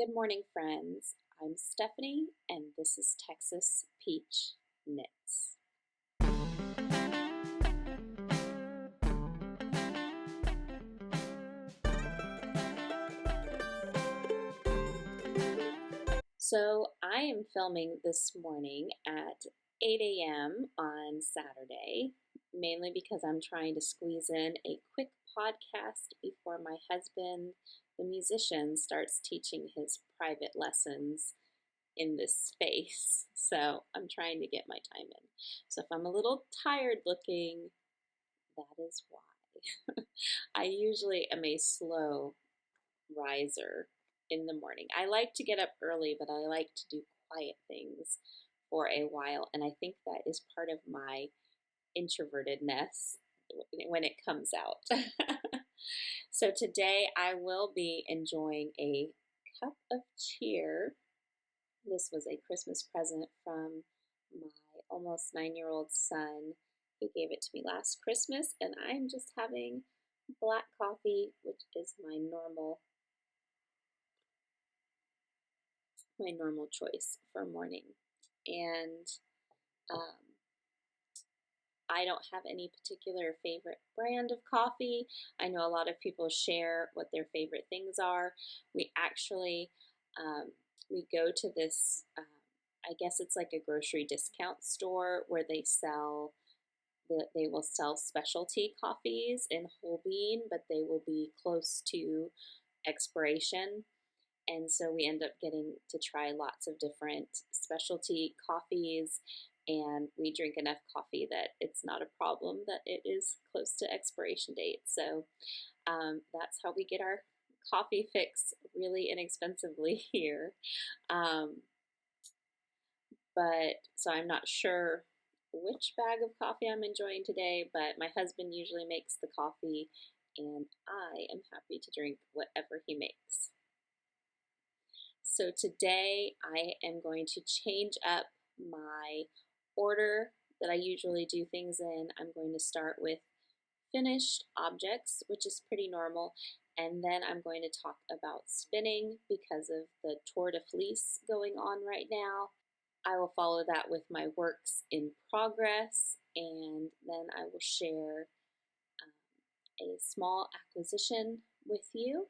Good morning, friends. I'm Stephanie, and this is Texas Peach Knits. So I am filming this morning at 8 a.m. on Saturday, mainly because I'm trying to squeeze in a quick podcast before my husband, the musician, starts teaching his private lessons in this space. So I'm trying to get my time in. So if I'm a little tired looking, that is why. I usually am a slow riser in the morning. I like to get up early, but I like to do quiet things for a while. And I think that is part of my introvertedness when it comes out. So today I will be enjoying a cup of cheer. This was a Christmas present from my almost 9-year-old son. He gave it to me last Christmas, and I'm just having black coffee, which is my normal choice for morning. And I don't have any particular favorite brand of coffee. I know a lot of people share what their favorite things are. We actually we go to this, I guess it's like a grocery discount store where they will sell specialty coffees in whole bean, but they will be close to expiration. And so we end up getting to try lots of different specialty coffees, and we drink enough coffee that it's not a problem that it is close to expiration date. So that's how we get our coffee fix really inexpensively here. But so I'm not sure which bag of coffee I'm enjoying today, but my husband usually makes the coffee, and I am happy to drink whatever he makes. So today I am going to change up my order that I usually do things in. I'm going to start with finished objects, which is pretty normal, and then I'm going to talk about spinning because of the tour de fleece going on right now. I will follow that with my works in progress, and then I will share a small acquisition with you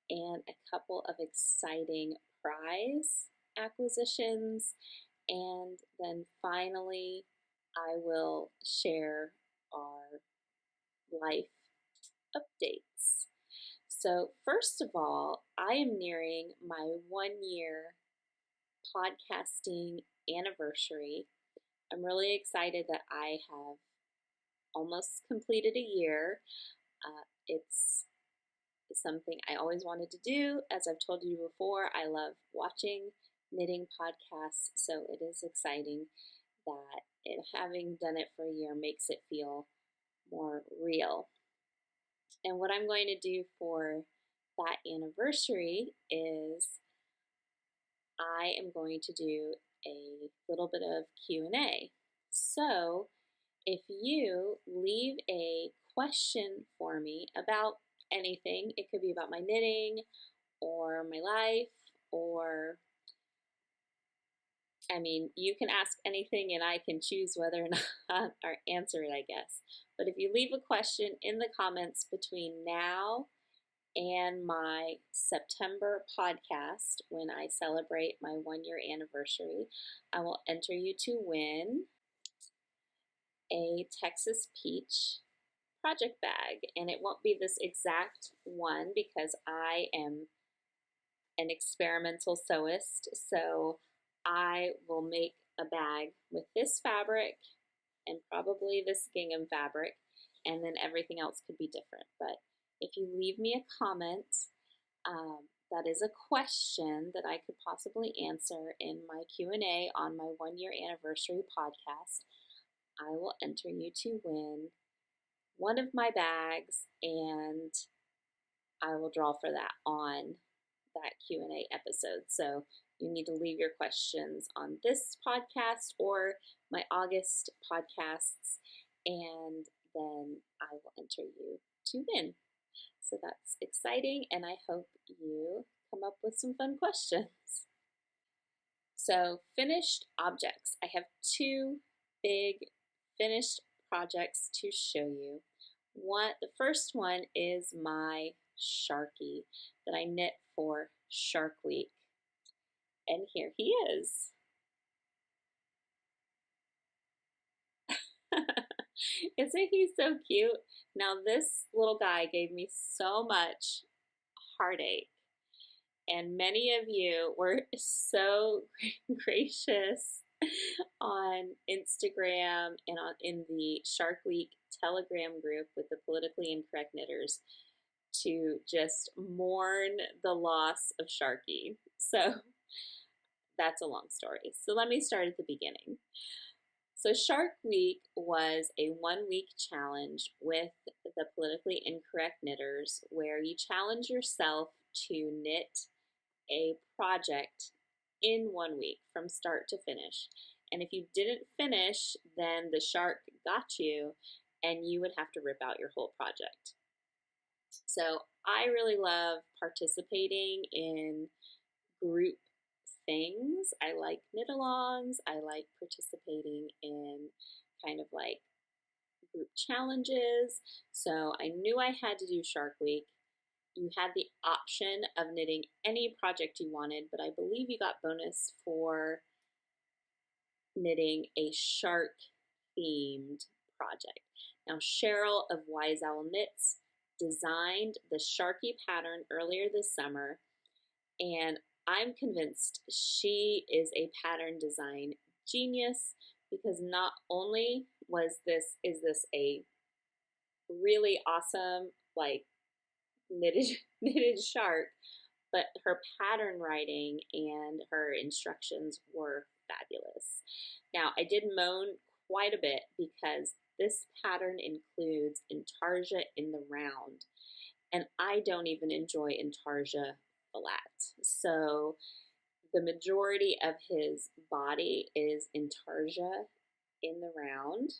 and a couple of exciting prize acquisitions, and then finally I will share our life updates. So first of all, I am nearing my 1-year podcasting anniversary. I'm really excited that I have almost completed a year. It's something I always wanted to do. As I've told you before, I love watching knitting podcasts, so it is exciting that having done it for a year makes it feel more real. And what I'm going to do for that anniversary is I am going to do a little bit of Q&A. So if you leave a question for me about anything, it could be about my knitting or my life, or you can ask anything and I can choose whether or not or answer it, I guess. But if you leave a question in the comments between now and my September podcast, when I celebrate my 1-year anniversary, I will enter you to win a Texas Peach project bag. And it won't be this exact one because I am an experimental sewist, so I will make a bag with this fabric and probably this gingham fabric, and then everything else could be different. But if you leave me a comment that is a question that I could possibly answer in my Q&A on my 1-year anniversary podcast, I will enter you to win one of my bags, and I will draw for that on that Q&A episode. So you need to leave your questions on this podcast or my August podcasts, and then I will enter you to win. So that's exciting, and I hope you come up with with some fun questions. So, finished objects. I have two big finished projects to show you. The first one is my Sharkey that I knit for Shark Week. And here he is. Isn't he so cute? Now this little guy gave me so much heartache. And many of you were so gracious on Instagram and in the Shark Week Telegram group with the politically incorrect knitters to just mourn the loss of Sharkey. So that's a long story. So let me start at the beginning. So Shark Week was a 1-week challenge with the politically incorrect knitters where you challenge yourself to knit a project in 1 week from start to finish. And if you didn't finish, then the shark got you and you would have to rip out your whole project. So I really love participating in group things. I like knit-alongs. I like participating in kind of like group challenges. So I knew I had to do Shark Week. You had the option of knitting any project you wanted, but I believe you got bonus for knitting a shark themed project. Now Cheryl of Wise Owl Knits designed the Sharky pattern earlier this summer, and I'm convinced she is a pattern design genius because not only is this a really awesome like knitted shark, but her pattern writing and her instructions were fabulous. Now I did moan quite a bit because this pattern includes intarsia in the round, and I don't even enjoy intarsia flat. So the majority of his body is intarsia in the round.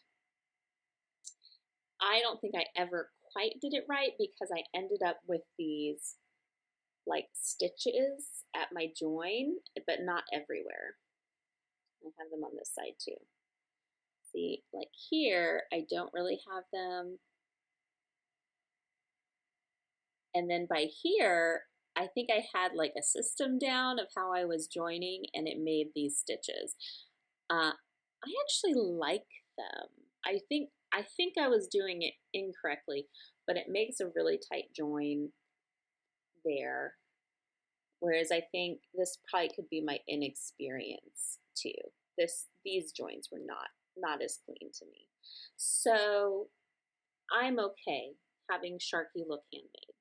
I don't think I ever quite did it right because I ended up with these like stitches at my join, but not everywhere. I have them on this side too. See, like here, I don't really have them. And then by here, I think I had like a system down of how I was joining and it made these stitches. I actually like them. I think I was doing it incorrectly, but it makes a really tight join there. Whereas I think this probably could be my inexperience too. These joins were not as clean to me. So I'm okay having Sharky look handmade.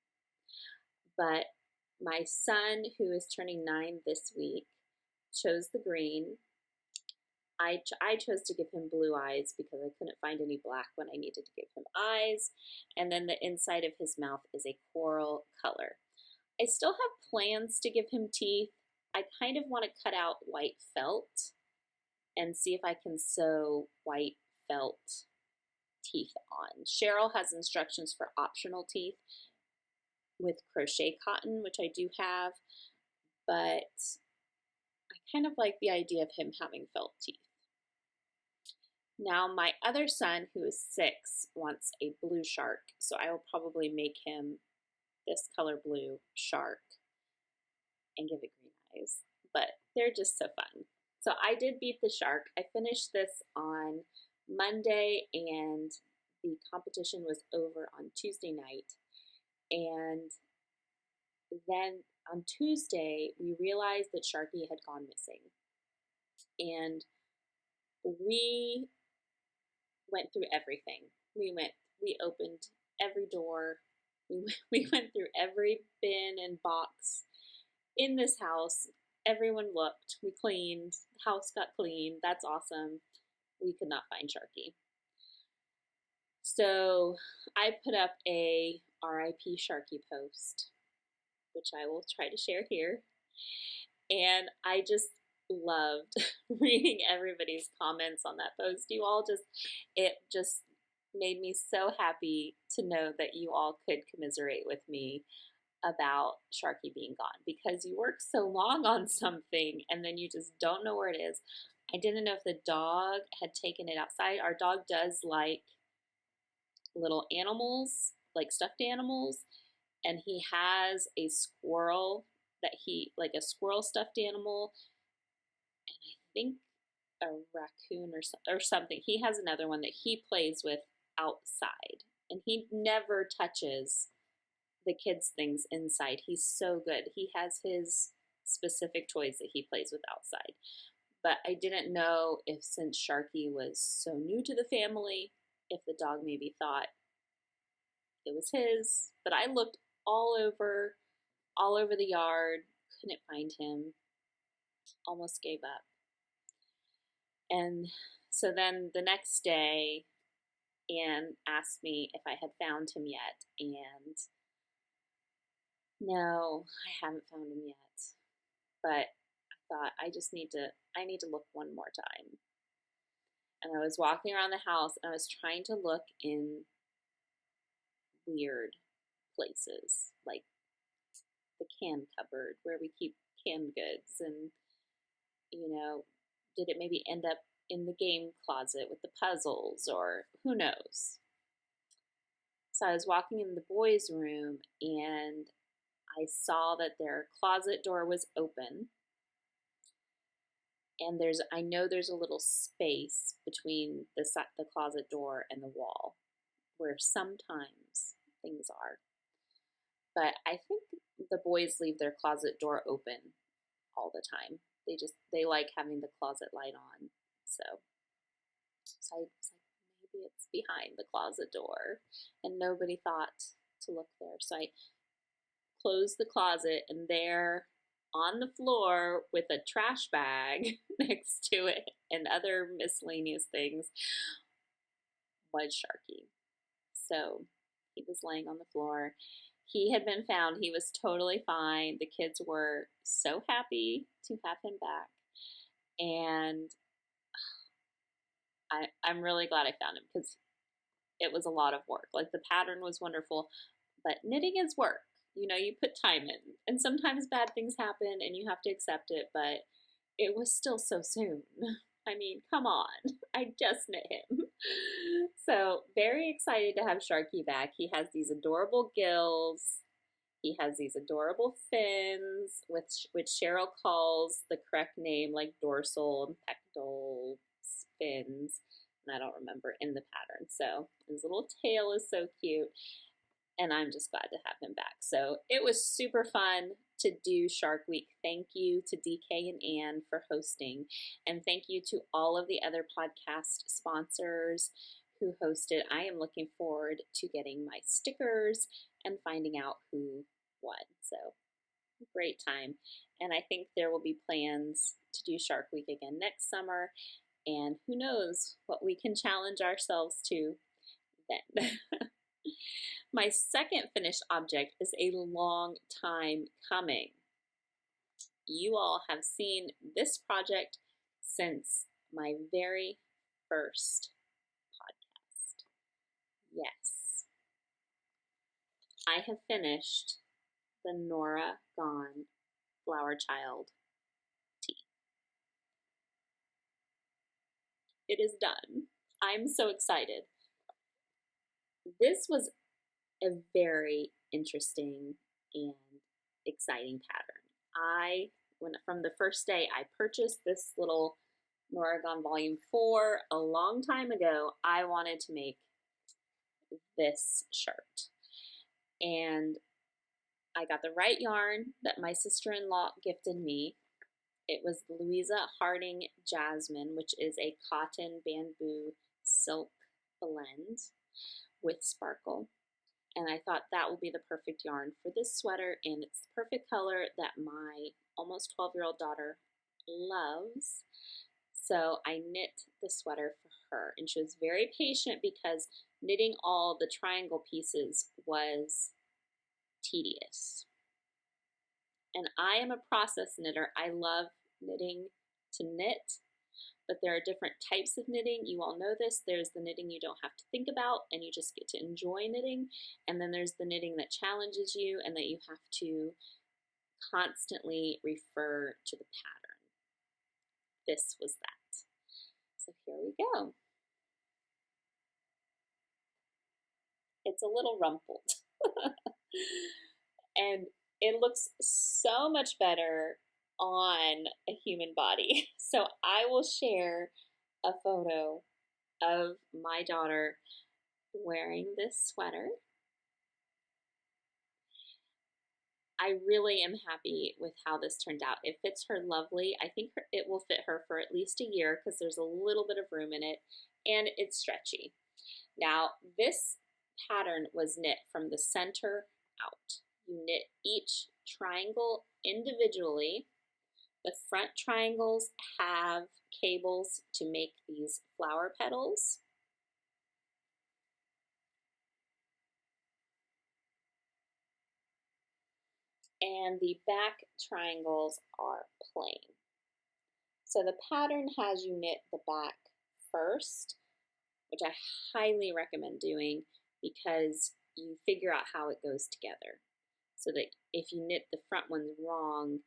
But my son, who is turning 9 this week, chose the green. I chose to give him blue eyes because I couldn't find any black when I needed to give him eyes. And then the inside of his mouth is a coral color. I still have plans to give him teeth. I kind of want to cut out white felt and see if I can sew white felt teeth on. Cheryl has instructions for optional teeth with crochet cotton, which I do have, but I kind of like the idea of him having felt teeth. Now my other son, who is 6, wants a blue shark, so I will probably make him this color blue shark and give it green eyes, but they're just so fun. So I did beat the shark. I finished this on Monday and the competition was over on Tuesday night. And then on Tuesday, we realized that Sharky had gone missing. And we went through everything. We opened every door. We went through every bin and box in this house. Everyone looked. We cleaned. The house got clean. That's awesome. We could not find Sharky. So I put up a RIP Sharky post, which I will try to share here. And I just loved reading everybody's comments on that post. It just made me so happy to know that you all could commiserate with me about Sharkey being gone, because you work so long on something and then you just don't know where it is. I didn't know if the dog had taken it outside. Our dog does like little animals, like stuffed animals, and he has a squirrel that like a squirrel stuffed animal, and I think a raccoon or something. He has another one that he plays with outside, and he never touches the kids' things inside. He's so good. He has his specific toys that he plays with outside. But I didn't know if, since Sharkey was so new to the family, if the dog maybe thought it was his. But I looked all over the yard, couldn't find him, almost gave up. And so then the next day, Anne asked me if I had found him yet, and no, I haven't found him yet. But I thought I need to look one more time. And I was walking around the house and I was trying to look in weird places, like the can cupboard where we keep canned goods, and did it maybe end up in the game closet with the puzzles, or who knows. So I was walking in the boys' room and I saw that their closet door was open, and I know there's a little space between the closet door and the wall where sometimes things are. But I think the boys leave their closet door open all the time. They like having the closet light on. So I was like, maybe it's behind the closet door, and nobody thought to look there. So I closed the closet, and there on the floor with a trash bag next to it and other miscellaneous things was Sharkey. So he was laying on the floor. He had been found. He was totally fine. The kids were so happy to have him back. And I'm really glad I found him, because it was a lot of work. Like, the pattern was wonderful, but knitting is work. You put time in, and sometimes bad things happen and you have to accept it, but it was still so soon. I mean, come on. I just knit him. So very excited to have Sharkey back. He has these adorable gills. He has these adorable fins, which Cheryl calls the correct name, like dorsal and pectoral fins. And I don't remember in the pattern. So his little tail is so cute. And I'm just glad to have him back. So it was super fun to do Shark Week. Thank you to DK and Anne for hosting. And thank you to all of the other podcast sponsors who hosted. I am looking forward to getting my stickers and finding out who won. So great time. And I think there will be plans to do Shark Week again next summer. And who knows what we can challenge ourselves to then. My second finished object is a long time coming. You all have seen this project since my very first podcast. Yes. I have finished the Norah Gaughan Flower Child tee. It is done. I'm so excited. This was a very interesting and exciting pattern. From the first day I purchased this little Norah Gaughan Volume 4 a long time ago, I wanted to make this shirt. And I got the right yarn that my sister-in-law gifted me. It was Louisa Harding Jasmine, which is a cotton bamboo silk blend with sparkle. And I thought that will be the perfect yarn for this sweater, and it's the perfect color that my almost 12-year-old daughter loves. So I knit the sweater for her, and she was very patient because knitting all the triangle pieces was tedious. And I am a process knitter. I love knitting to knit, but there are different types of knitting. You all know this. There's the knitting you don't have to think about and you just get to enjoy knitting. And then there's the knitting that challenges you and that you have to constantly refer to the pattern. This was that. So here we go. It's a little rumpled. And it looks so much better on a human body. So I will share a photo of my daughter wearing this sweater. I really am happy with how this turned out. It fits her lovely. I think it will fit her for at least a year because there's a little bit of room in it and it's stretchy. Now this pattern was knit from the center out. You knit each triangle individually. The front triangles have cables to make these flower petals. And the back triangles are plain. So the pattern has you knit the back first, which I highly recommend doing because you figure out how it goes together. So that if you knit the front ones wrong,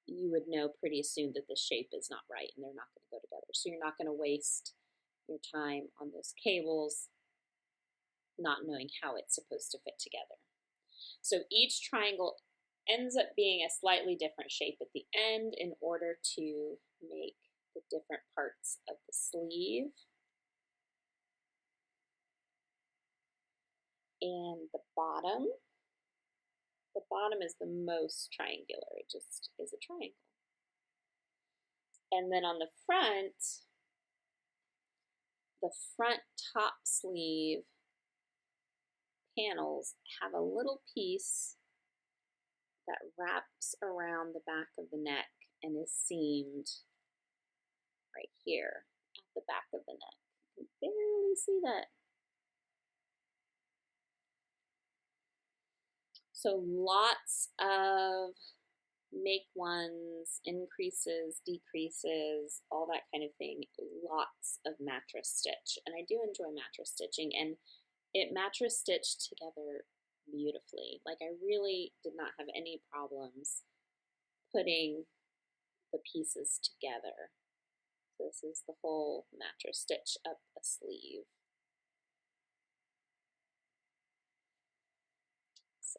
you would know pretty soon that the shape is not right and they're not going to go together. So you're not going to waste your time on those cables not knowing how it's supposed to fit together. So each triangle ends up being a slightly different shape at the end in order to make the different parts of the sleeve. And the bottom is the most triangular. It just is a triangle. And then on the front top sleeve panels have a little piece that wraps around the back of the neck and is seamed right here at the back of the neck. You can barely see that. So lots of make ones, increases, decreases, all that kind of thing. Lots of mattress stitch. And I do enjoy mattress stitching, and it mattress stitched together beautifully. Like I really did not have any problems putting the pieces together. So this is the whole mattress stitch up a sleeve. So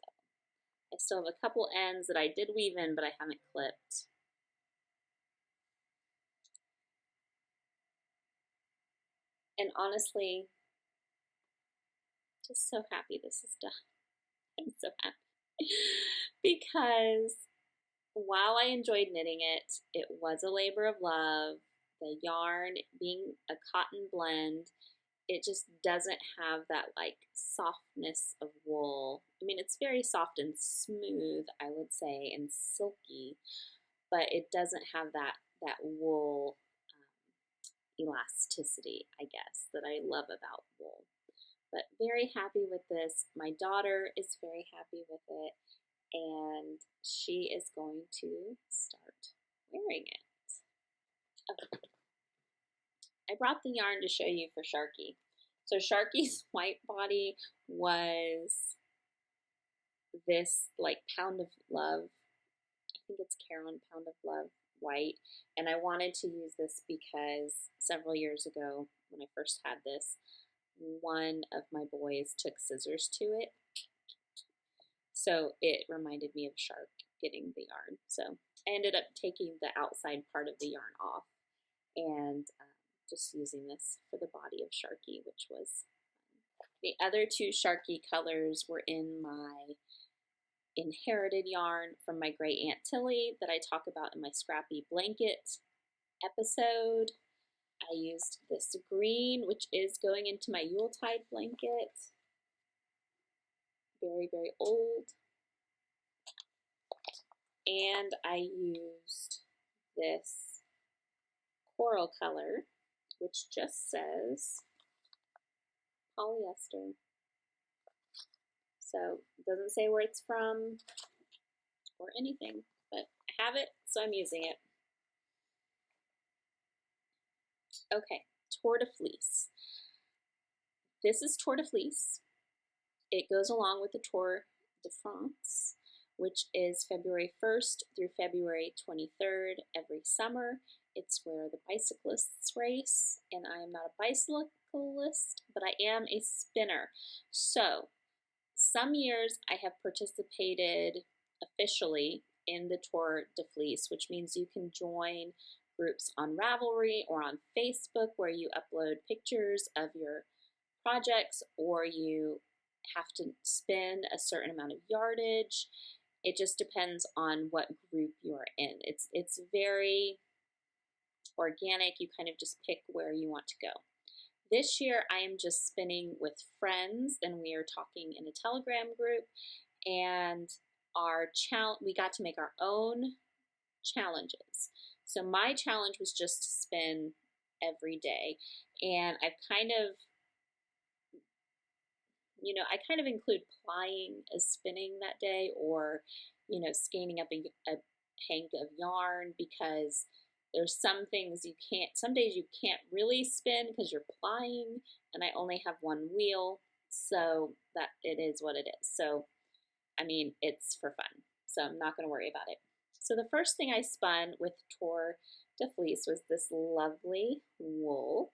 I still have a couple ends that I did weave in, but I haven't clipped. And honestly, just so happy this is done. I'm so happy because while I enjoyed knitting it, it was a labor of love. The yarn being a cotton blend, it just doesn't have that like softness of wool. I mean, it's very soft and smooth, I would say, and silky, but it doesn't have that wool elasticity, I guess, that I love about wool. But very happy with this. My daughter is very happy with it, and she is going to start wearing it. Okay. I brought the yarn to show you for Sharkey. So Sharkey's white body was this like Pound of Love. I think it's Carolyn Pound of Love white. And I wanted to use this because several years ago when I first had this, one of my boys took scissors to it. So it reminded me of Shark getting the yarn. So I ended up taking the outside part of the yarn off and just using this for the body of Sharkey, which was the other two Sharkey colors were in my inherited yarn from my great Aunt Tilly that I talk about in my Scrappy Blanket episode. I used this green, which is going into my Yuletide blanket. Very, very old. And I used this coral color, which just says polyester. So it doesn't say where it's from or anything, but I have it, so I'm using it. Okay, Tour de Fleece. This is Tour de Fleece. It goes along with the Tour de France, which is February 1st through February 23rd every summer. It's where the bicyclists race, and I am not a bicyclist, but I am a spinner. So, some years I have participated officially in the Tour de Fleece, which means you can join groups on Ravelry or on Facebook where you upload pictures of your projects, or you have to spin a certain amount of yardage. It just depends on what group you're in. It's very organic. You kind of just pick where you want to go. This year I am just spinning with friends, and we are talking in a Telegram group, and we got to make our own challenges. So my challenge was just to spin every day, and I've kind of, I kind of include plying as spinning that day, or, scanning up a hank of yarn, because there's some days you can't really spin because you're plying, and I only have one wheel, so that it is what it is. So, it's for fun, so I'm not going to worry about it. So the first thing I spun with Tour de Fleece was this lovely wool.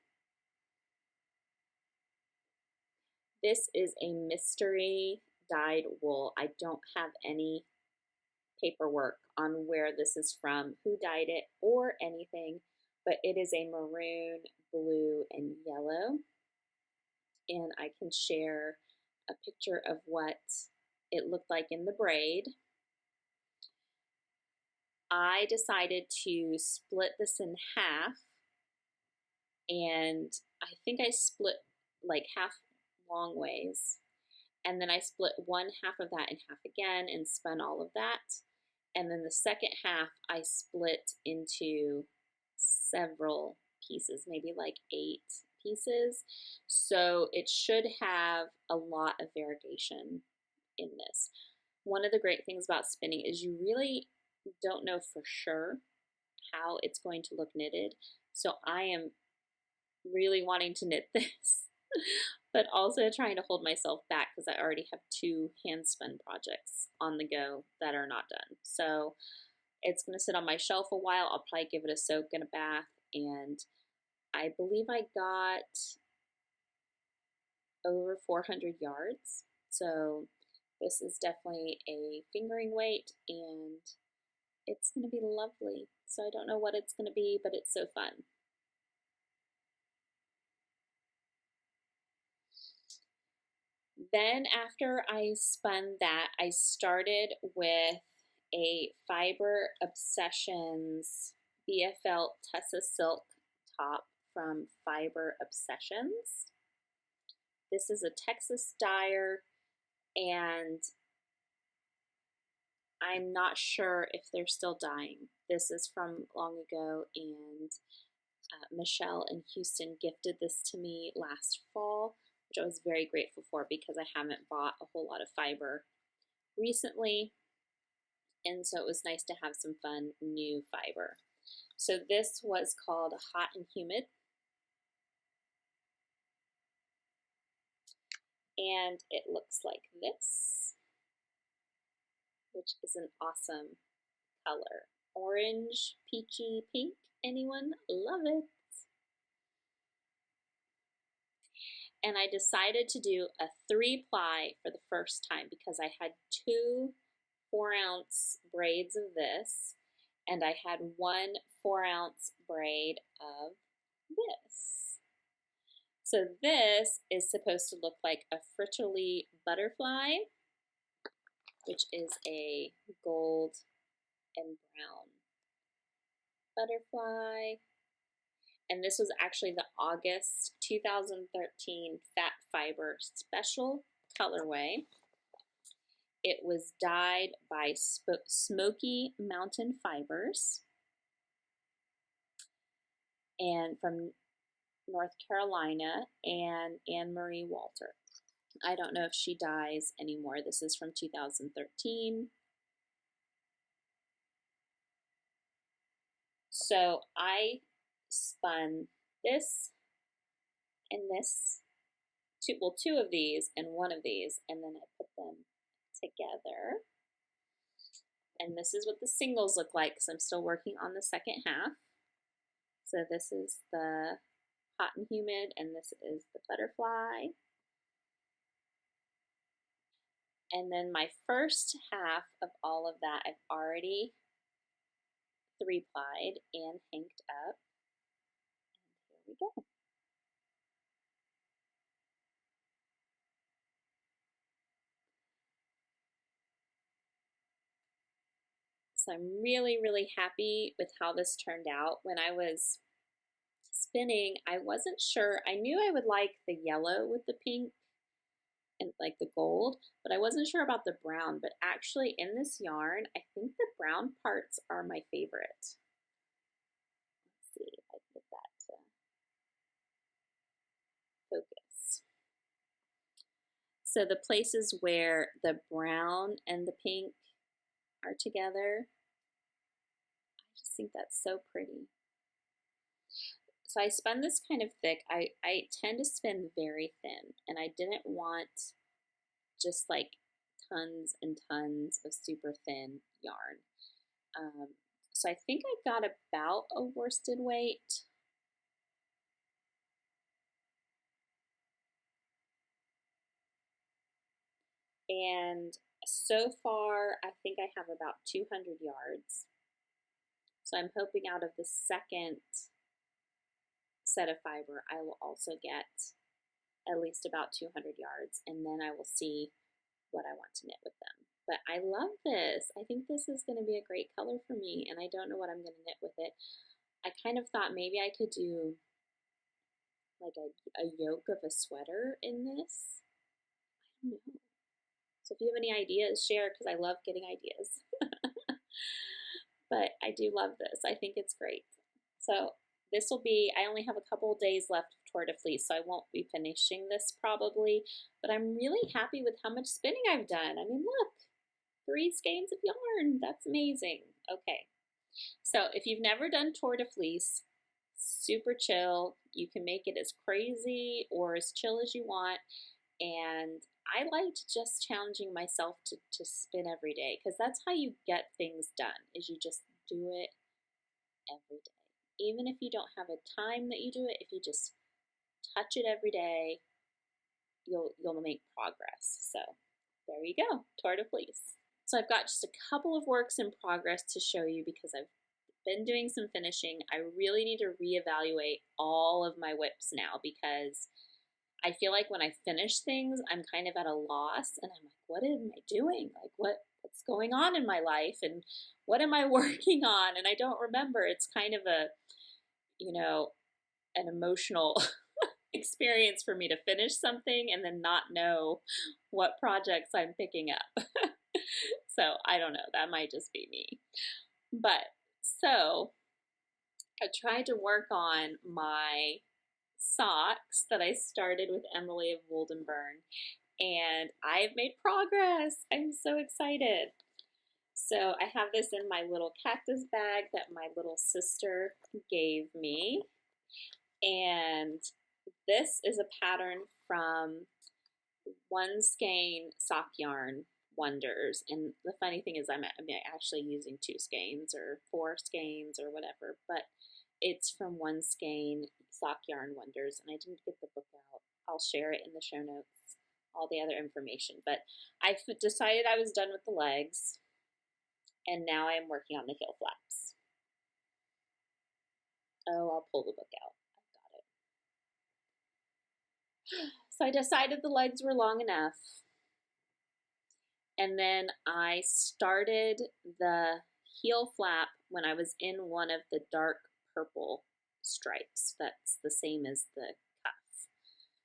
This is a mystery dyed wool. I don't have any paperwork on where this is from, who dyed it, or anything, but it is a maroon, blue, and yellow. And I can share a picture of what it looked like in the braid. I decided to split this in half, and I think I split like half long ways, and then I split one half of that in half again and spun all of that, and then the second half I split into several pieces, maybe like 8 pieces, so it should have a lot of variegation in this. One of the great things about spinning is you really don't know for sure how it's going to look knitted, so I am really wanting to knit this but also trying to hold myself back because I already have 2 hand spun projects on the go that are not done. So it's going to sit on my shelf a while. I'll probably give it a soak and a bath, and I believe I got over 400 yards. So this is definitely a fingering weight, and it's going to be lovely. So I don't know what it's going to be, but it's so fun. Then after I spun that, I started with a FiberObsessions BFL Tessa Silk top from FiberObsessions. This is a Texas dyer, and I'm not sure if they're still dyeing. This is from long ago, and Michelle in Houston gifted this to me last fall, which I was very grateful for because I haven't bought a whole lot of fiber recently, and so it was nice to have some fun new fiber. So this was called Hot and Humid, and it looks like this, which is an awesome color. Orange, peachy pink. Anyone? Love it. And I decided to do a 3-ply for the first time because I had 2 4-ounce braids of this, and I had 1 4-ounce braid of this. So this is supposed to look like a fritterly butterfly, which is a gold and brown butterfly. And this was actually the August 2013 Fat Fiber Special colorway. It was dyed by Smoky Mountain Fibers, and from North Carolina, and Anne Marie Walter. I don't know if she dyes anymore. This is from 2013. So I spun this and this, two of these and one of these, and then I put them together. And this is what the singles look like because I'm still working on the second half. So this is the hot and humid, and this is the butterfly. And then my first half of all of that I've already 3-plied and hanked up. And here we go. So I'm really, really happy with how this turned out. When I was spinning, I wasn't sure. I knew I would like the yellow with the pink and like the gold, but I wasn't sure about the brown. But actually in this yarn, I think the brown parts are my favorite. Let's see if I can get that to focus. So the places where the brown and the pink are together, I just think that's so pretty. So I spun this kind of thick. I tend to spin very thin, and I didn't want just like tons and tons of super thin yarn. So I think I got about a worsted weight. And so far, I think I have about 200 yards. So I'm hoping out of the second set of fiber, I will also get at least about 200 yards, and then I will see what I want to knit with them. But I love this. I think this is going to be a great color for me, and I don't know what I'm going to knit with it. I kind of thought maybe I could do like a yoke of a sweater in this. I don't know. So if you have any ideas, share, because I love getting ideas. But I do love this. I think it's great. So this will be, I only have a couple days left toward a fleece, so I won't be finishing this probably, but I'm really happy with how much spinning I've done. I mean, look, 3 skeins of yarn. That's amazing. Okay, so if you've never done Tour de Fleece, super chill. You can make it as crazy or as chill as you want. And I liked just challenging myself to spin every day, because that's how you get things done, is you just do it every day. Even if you don't have a time that you do it, if you just touch it every day, you'll make progress. So there you go, Tour de Fleece. So I've got just a couple of works in progress to show you because I've been doing some finishing. I really need to reevaluate all of my whips now, because I feel like when I finish things, I'm kind of at a loss, and I'm like, what am I doing? Like, what's going on in my life, and what am I working on? And I don't remember. It's kind of a, you know, an emotional experience for me to finish something and then not know what projects I'm picking up. So I don't know. That might just be me. But so I tried to work on my socks that I started with Emily of Woldenburn, and I've made progress. I'm so excited. So I have this in my little cactus bag that my little sister gave me, and this is a pattern from One Skein Sock Yarn Wonders. And the funny thing is I'm actually using 2 skeins or 4 skeins or whatever, but it's from One Skein Sock Yarn Wonders, and I didn't get the book out. I'll share it in the show notes, all the other information. But I decided I was done with the legs, and now I am working on the heel flaps. Oh, I'll pull the book out. I've got it. So I decided the legs were long enough, and then I started the heel flap when I was in one of the dark purple stripes. That's the same as the cuff.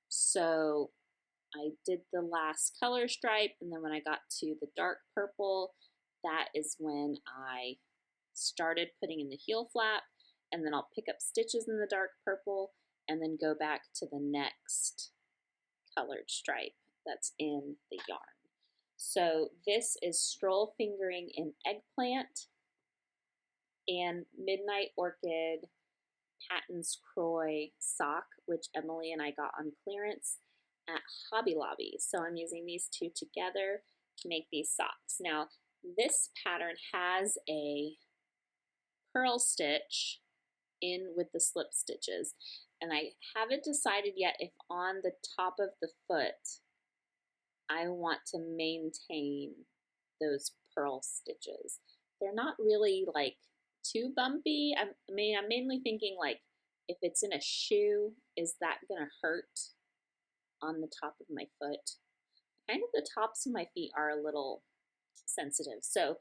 So I did the last color stripe, and then when I got to the dark purple, that is when I started putting in the heel flap, and then I'll pick up stitches in the dark purple and then go back to the next colored stripe that's in the yarn. So this is Stroll fingering in Eggplant and Midnight Orchid Paton's Kroy sock, which Emily and I got on clearance at Hobby Lobby. So I'm using these two together to make these socks. Now, this pattern has a purl stitch in with the slip stitches, and I haven't decided yet if on the top of the foot I want to maintain those purl stitches. They're not really like too bumpy. I mean, I'm mainly thinking like if it's in a shoe, is that gonna hurt on the top of my foot? Kind of the tops of my feet are a little sensitive. So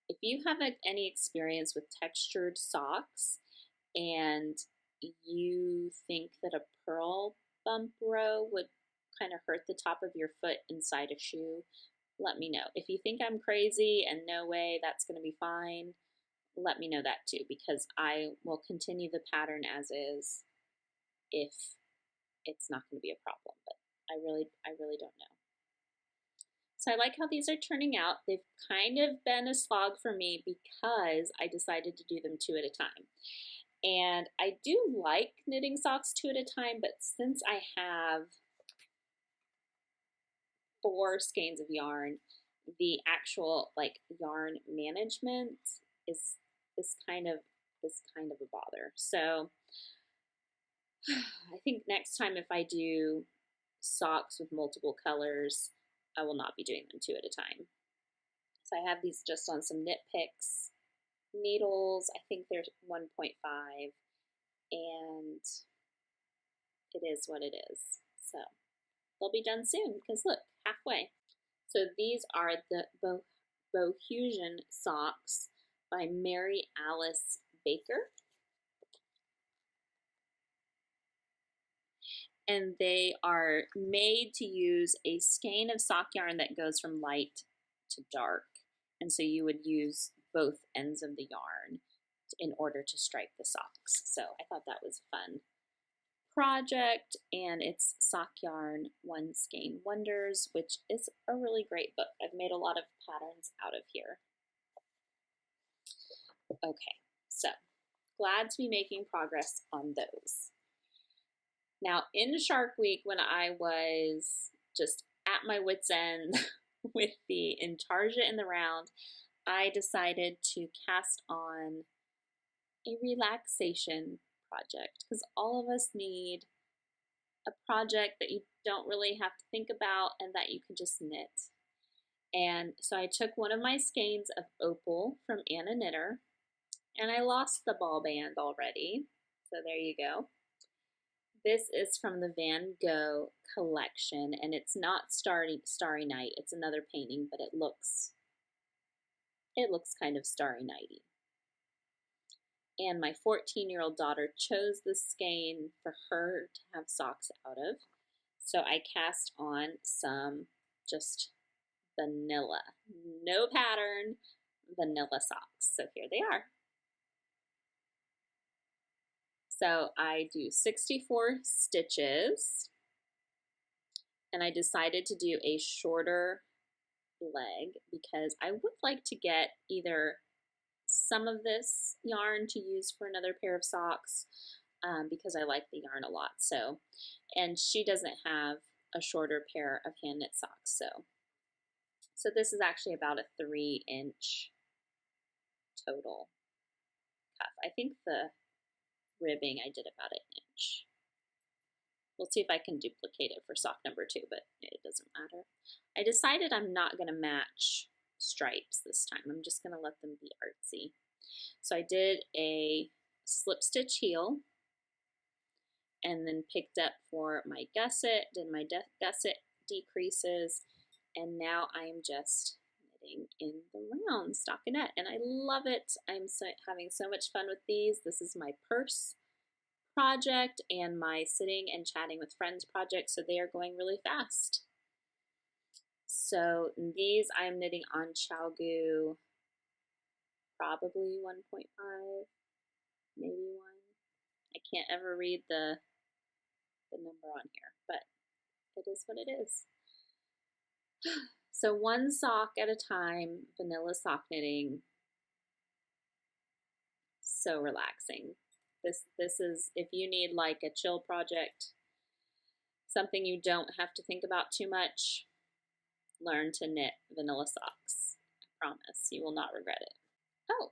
if you have any experience with textured socks and you think that a purl bump row would kind of hurt the top of your foot inside a shoe, let me know. If you think I'm crazy and no way that's going to be fine, let me know that too, because I will continue the pattern as is if it's not going to be a problem, but I really don't know. So I like how these are turning out. They've kind of been a slog for me because I decided to do them 2 at a time. And I do like knitting socks 2 at a time, but since I have 4 skeins of yarn, the actual like yarn management is kind of a bother. So I think next time if I do socks with multiple colors, I will not be doing them 2 at a time. So I have these just on some Knit Picks needles. I think they're 1.5, and it is what it is. So they'll be done soon because look, halfway. So these are the Bohusian socks by Mary Alice Baker. And they are made to use a skein of sock yarn that goes from light to dark. And so you would use both ends of the yarn in order to stripe the socks. So I thought that was a fun project, and it's Sock Yarn One Skein Wonders, which is a really great book. I've made a lot of patterns out of here. Okay, so glad to be making progress on those. Now, in Shark Week, when I was just at my wit's end with the intarsia in the round, I decided to cast on a relaxation project because all of us need a project that you don't really have to think about and that you can just knit. And so I took one of my skeins of Opal from Anna Knitter, and I lost the ball band already, so there you go. This is from the Van Gogh collection, and it's not Starry Night. It's another painting, but it looks kind of Starry Nighty. And my 14-year-old daughter chose this skein for her to have socks out of. So I cast on some just vanilla, no pattern, vanilla socks. So here they are. So I do 64 stitches, and I decided to do a shorter leg because I would like to get either some of this yarn to use for another pair of socks because I like the yarn a lot. So, and she doesn't have a shorter pair of hand knit socks. So this is actually about a 3-inch total cuff. I think the ribbing I did about 1 inch. We'll see if I can duplicate it for sock number 2, but it doesn't matter. I decided I'm not going to match stripes this time. I'm just going to let them be artsy. So I did a slip stitch heel and then picked up for my gusset, did my gusset decreases, and now I'm just knitting in the round stockinette, and I love it. I'm having so much fun with these. This is my purse project and my sitting and chatting with friends project, so they are going really fast. So these I'm knitting on ChowGoo, probably 1.5, maybe 1. I can't ever read the number on here, but it is what it is. So one sock at a time, vanilla sock knitting. So relaxing. This is, if you need like a chill project, something you don't have to think about too much, learn to knit vanilla socks. I promise you will not regret it. Oh,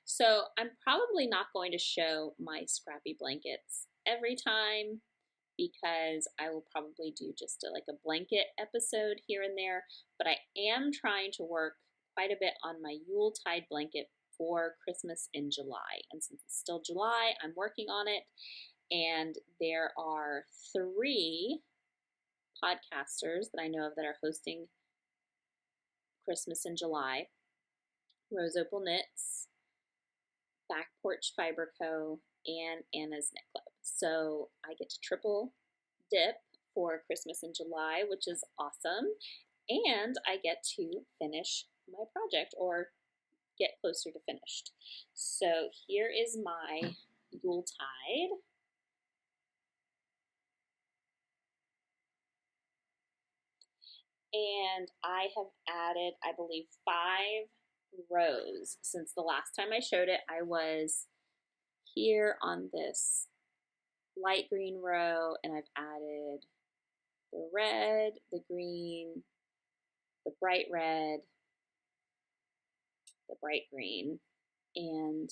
so I'm probably not going to show my scrappy blankets every time because I will probably do just like a blanket episode here and there, but I am trying to work quite a bit on my Yuletide blanket for Christmas in July. And since it's still July, I'm working on it. And there are 3 podcasters that I know of that are hosting Christmas in July. Rose Opal Knits, Back Porch Fiber Co., and Anna's Knit Club. So I get to triple dip for Christmas in July, which is awesome. And I get to finish my project or get closer to finished. So here is my Yuletide. And I have added, I believe, 5 rows since the last time I showed it. I was here on this light green row, and I've added the red, the green, the bright red, the bright green, and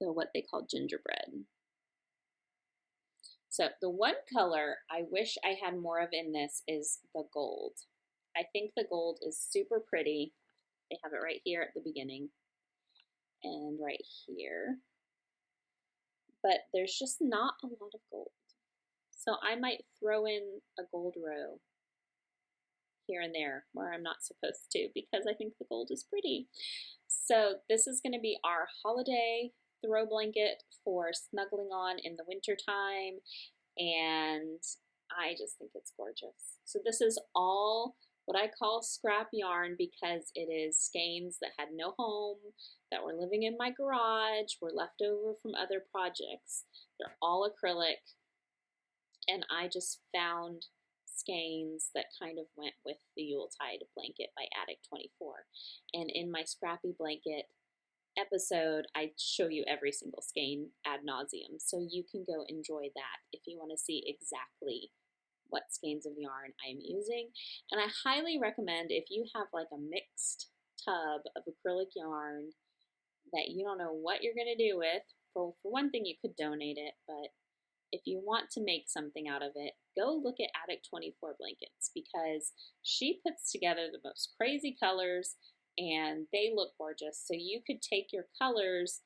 the what they call gingerbread. So the one color I wish I had more of in this is the gold. I think the gold is super pretty. They have it right here at the beginning and right here. But there's just not a lot of gold. So I might throw in a gold row here and there where I'm not supposed to because I think the gold is pretty. So this is going to be our holiday throw blanket for snuggling on in the winter time, and I just think it's gorgeous. So this is all what I call scrap yarn because it is skeins that had no home, that were living in my garage, were left over from other projects. They're all acrylic, and I just found skeins that kind of went with the Yuletide blanket by Attic 24. And in my scrappy blanket episode, I show you every single skein ad nauseum, so you can go enjoy that if you want to see exactly what skeins of yarn I'm using. And I highly recommend, if you have like a mixed tub of acrylic yarn that you don't know what you're going to do with, for one thing, you could donate it, but if you want to make something out of it, go look at Attic 24 blankets because she puts together the most crazy colors and they look gorgeous. So you could take your colors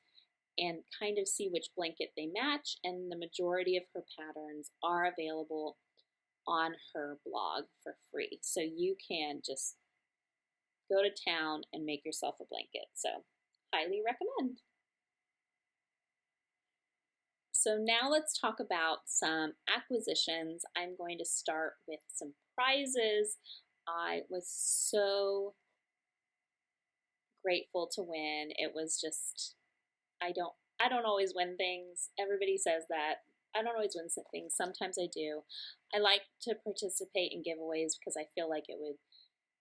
and kind of see which blanket they match, and the majority of her patterns are available on her blog for free. So you can just go to town and make yourself a blanket. So highly recommend. So now let's talk about some acquisitions. I'm going to start with some prizes. I was so grateful to win. It was just, I don't always win things. Everybody says that. I don't always win things. Sometimes I do. I like to participate in giveaways because I feel like it would,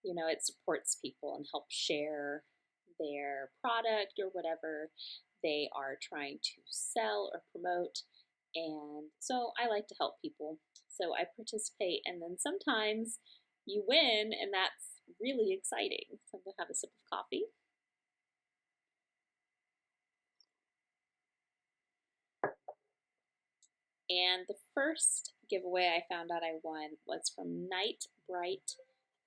it supports people and helps share their product or whatever they are trying to sell or promote. And so I like to help people. So I participate, and then sometimes you win, and that's really exciting. So I'm going to have a sip of coffee. And the first giveaway I found out I won was from Night Bright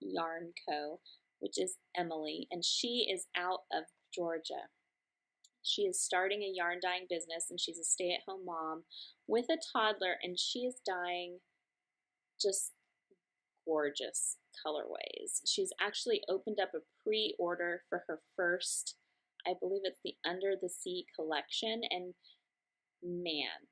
Yarn Co., which is Emily, and she is out of Georgia. She is starting a yarn dyeing business, and she's a stay-at-home mom with a toddler, and she is dyeing just gorgeous colorways. She's actually opened up a pre-order for her first, I believe it's the Under the Sea collection, and man,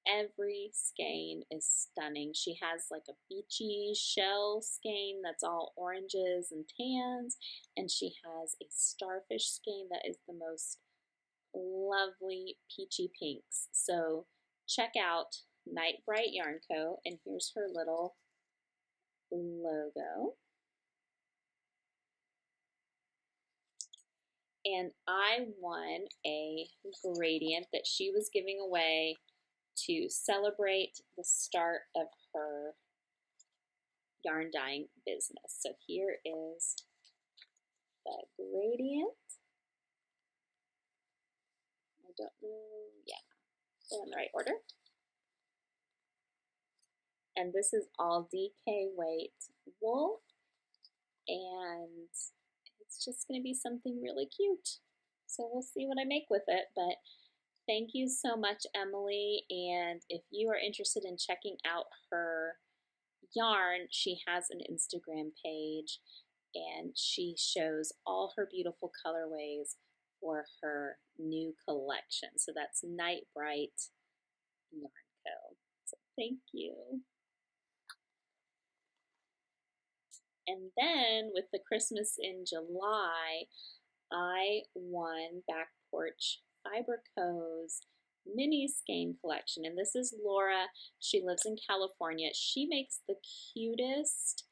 every skein is stunning. She has like a beachy shell skein that's all oranges and tans, and she has a starfish skein that is the most lovely peachy pinks. So check out Night Bright Yarn Co. and here's her little logo. and I won a gradient that she was giving away to celebrate the start of her yarn dyeing business. So here is the gradient. I don't know, yeah, they're in the right order. And this is all DK weight wool, and it's just going to be something really cute. So we'll see what I make with it, but thank you so much, Emily. And if you are interested in checking out her yarn, she has an Instagram page, and she shows all her beautiful colorways for her new collection. So that's Night Bright Yarn Co. So thank you. And then with the Christmas in July, I won Back Porch Fiber Co.'s mini skein collection. And this is Laura. She lives in California. She makes the cutest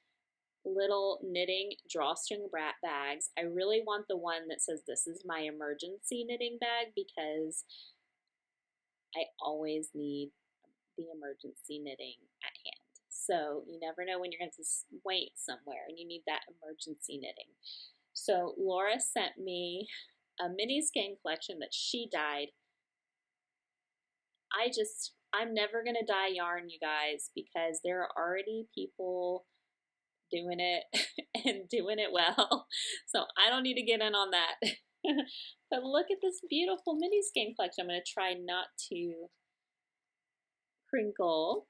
little knitting drawstring bags. I really want the one that says this is my emergency knitting bag, because I always need the emergency knitting at hand. So you never know when you're going to wait somewhere and you need that emergency knitting. So Laura sent me a mini skein collection that she dyed. I'm never going to dye yarn, you guys, because there are already people doing it and doing it well. So I don't need to get in on that. But look at this beautiful mini skein collection. I'm going to try not to crinkle.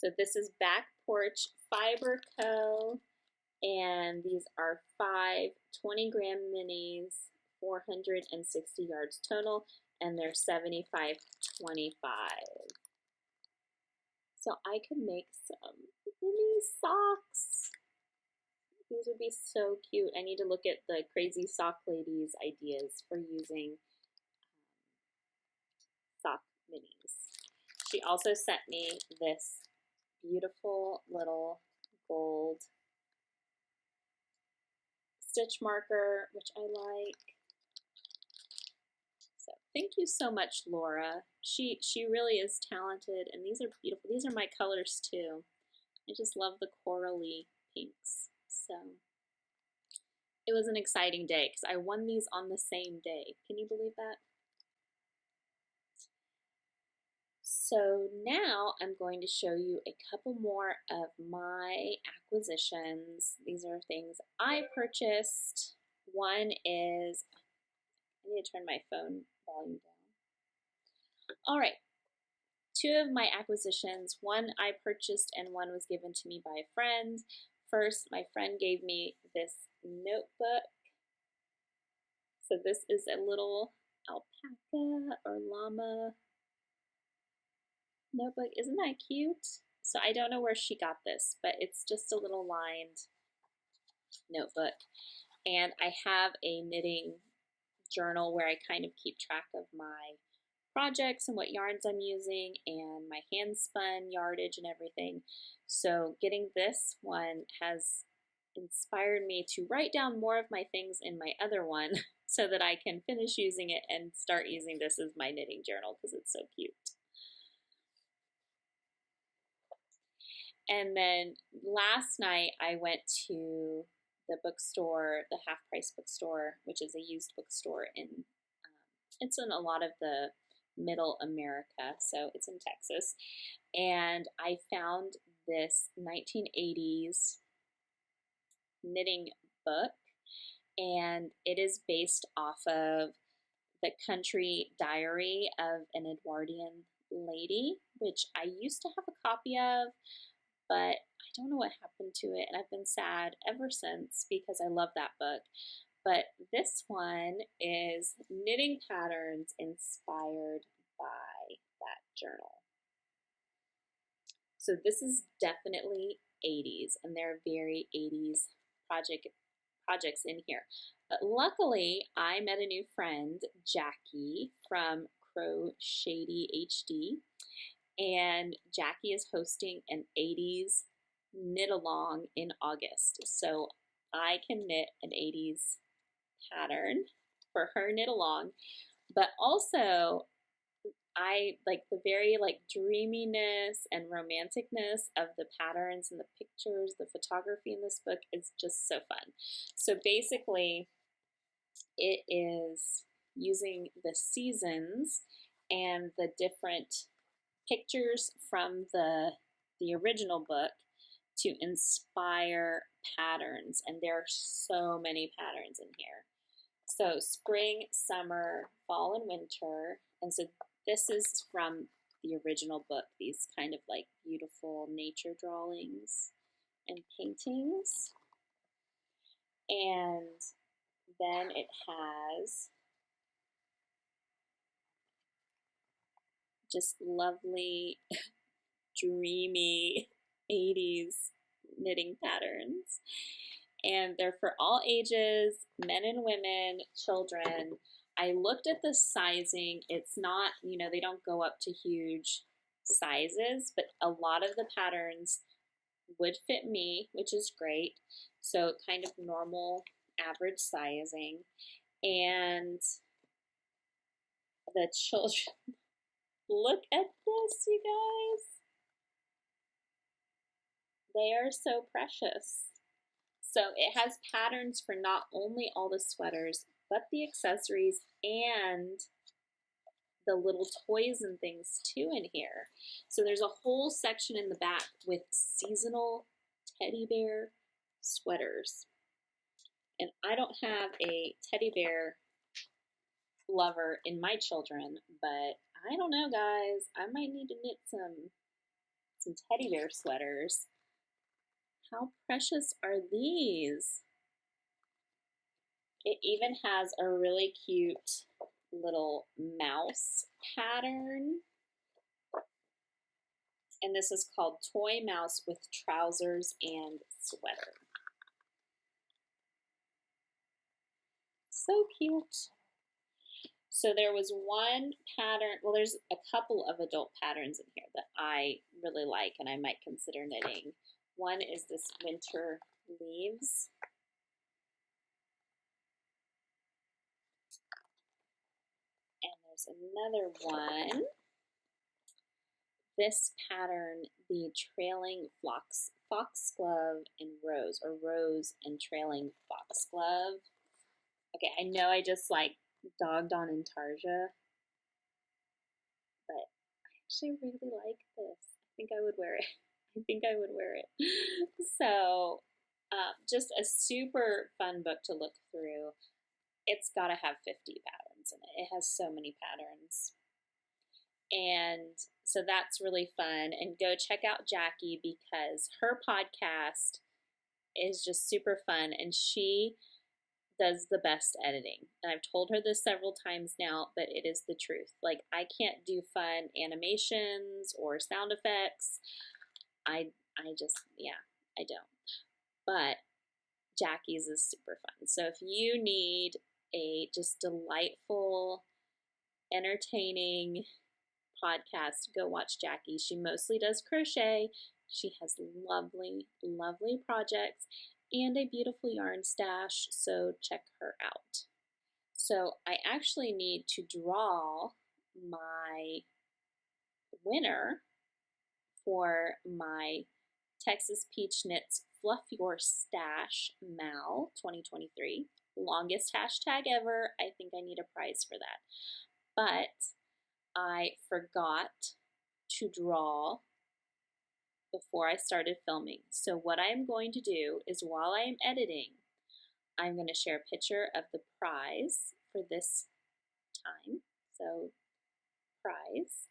So this is Back Porch Fiber Co. And these are 5 20-gram minis, 460 yards total, and they're 75-25. So I could make some mini socks. These would be so cute. I need to look at the Crazy Sock Ladies ideas for using sock minis. She also sent me this beautiful little gold stitch marker, which I like. So thank you so much, Laura. She really is talented, and these are beautiful. These are my colors too. I just love the corally pinks. So it was an exciting day because I won these on the same day. Can you believe that? So now I'm going to show you a couple more of my acquisitions. These are things I purchased. One is, I need to turn my phone volume down. All right, 2 of my acquisitions. One I purchased and one was given to me by a friend. First, my friend gave me this notebook. So this is a little alpaca or llama notebook. Isn't that cute? So I don't know where she got this, but it's just a little lined notebook. And I have a knitting journal where I kind of keep track of my projects and what yarns I'm using and my hand spun yardage and everything. So getting this one has inspired me to write down more of my things in my other one so that I can finish using it and start using this as my knitting journal because it's so cute. And then last night I went to the bookstore, the Half Price bookstore, which is a used bookstore in, it's in a lot of the middle America, so it's in Texas. And I found this 1980s knitting book, and it is based off of the Country Diary of an Edwardian Lady, which I used to have a copy of, but I don't know what happened to it, and I've been sad ever since because I love that book. But this one is knitting patterns inspired by that journal. So this is definitely 80s, and there are very 80s projects in here. But luckily, I met a new friend, Jackie, from Crochet HD, and Jackie is hosting an 80s knit along in August. So I can knit an 80s pattern for her knit along, but also I like the very like dreaminess and romanticness of the patterns and the pictures, the photography in this book is just so fun. So basically it is using the seasons and the different pictures from the original book to inspire patterns, and there are so many patterns in here. So spring, summer, fall, and winter. And so this is from the original book, these kind of like beautiful nature drawings and paintings. And then it has just lovely, dreamy 80s knitting patterns. And they're for all ages, men and women, children. I looked at the sizing. It's not, you know, they don't go up to huge sizes, but a lot of the patterns would fit me, which is great. So kind of normal, average sizing. And the children, look at this, you guys. They are so precious. So it has patterns for not only all the sweaters, but the accessories and the little toys and things too in here. So there's a whole section in the back with seasonal teddy bear sweaters. And I don't have a teddy bear lover in my children, but I don't know, guys. I might need to knit some teddy bear sweaters. How precious are these? It even has a really cute little mouse pattern. And this is called Toy Mouse with Trousers and Sweater. So cute. So there was one pattern, well, there's a couple of adult patterns in here that I really like and I might consider knitting. One is this winter leaves. And there's another one. This pattern, the trailing foxglove and rose, or rose and trailing foxglove. Okay, I know I just like dogged on Intarsia, but I actually really like this. I think I would wear it. I think I would wear it. So just a super fun book to look through. It's got to have 50 patterns in it. It has so many patterns. And so that's really fun. And go check out Jackie because her podcast is just super fun and she does the best editing. And I've told her this several times now, but it is the truth. Like, I can't do fun animations or sound effects. I don't. But Jackie's is super fun. So if you need a just delightful, entertaining podcast, go watch Jackie. She mostly does crochet. She has lovely, lovely projects and a beautiful yarn stash, so check her out. So I actually need to draw my winner for my Texas Peach Knits Fluff Your Stash Mal 2023. Longest hashtag ever. I think I need a prize for that. But I forgot to draw before I started filming. So what I'm going to do is while I am editing, I'm going to share a picture of the prize for this time. So prize.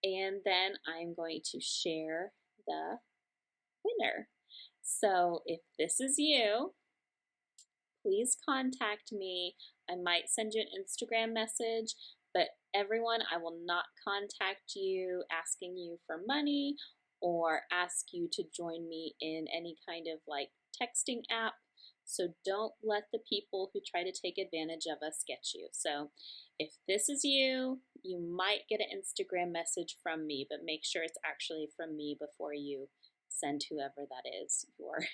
And then I'm going to share the winner. So if this is you, please contact me. I might send you an Instagram message, but everyone, I will not contact you asking you for money or ask you to join me in any kind of like texting app. So don't let the people who try to take advantage of us get you. So if this is you, you might get an Instagram message from me, but make sure it's actually from me before you send whoever that is your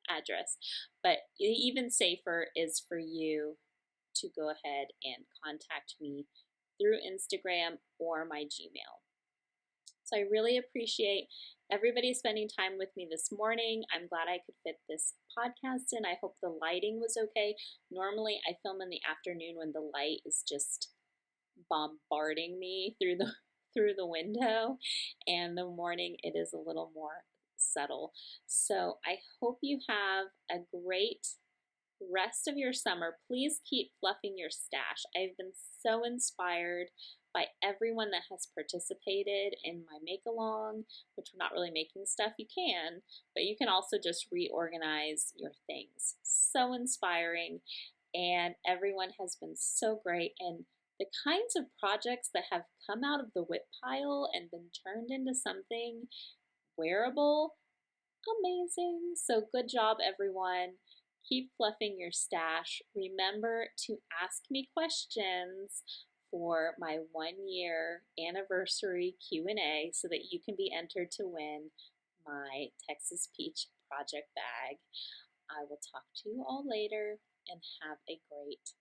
address. But even safer is for you to go ahead and contact me through Instagram or my Gmail. So I really appreciate everybody spending time with me this morning. I'm glad I could fit this podcast in. I hope the lighting was okay. Normally I film in the afternoon when the light is just bombarding me through the window, and the morning it is a little more subtle. So I hope you have a great rest of your summer. Please keep fluffing your stash. I've been so inspired by everyone that has participated in my make along, which we're not really making stuff. You can, but you can also just reorganize your things. So inspiring, and everyone has been so great. And the kinds of projects that have come out of the whip pile and been turned into something wearable, amazing. So good job, everyone. Keep fluffing your stash. Remember to ask me questions for my 1-year anniversary Q&A so that you can be entered to win my Texas Peach project bag. I will talk to you all later, and have a great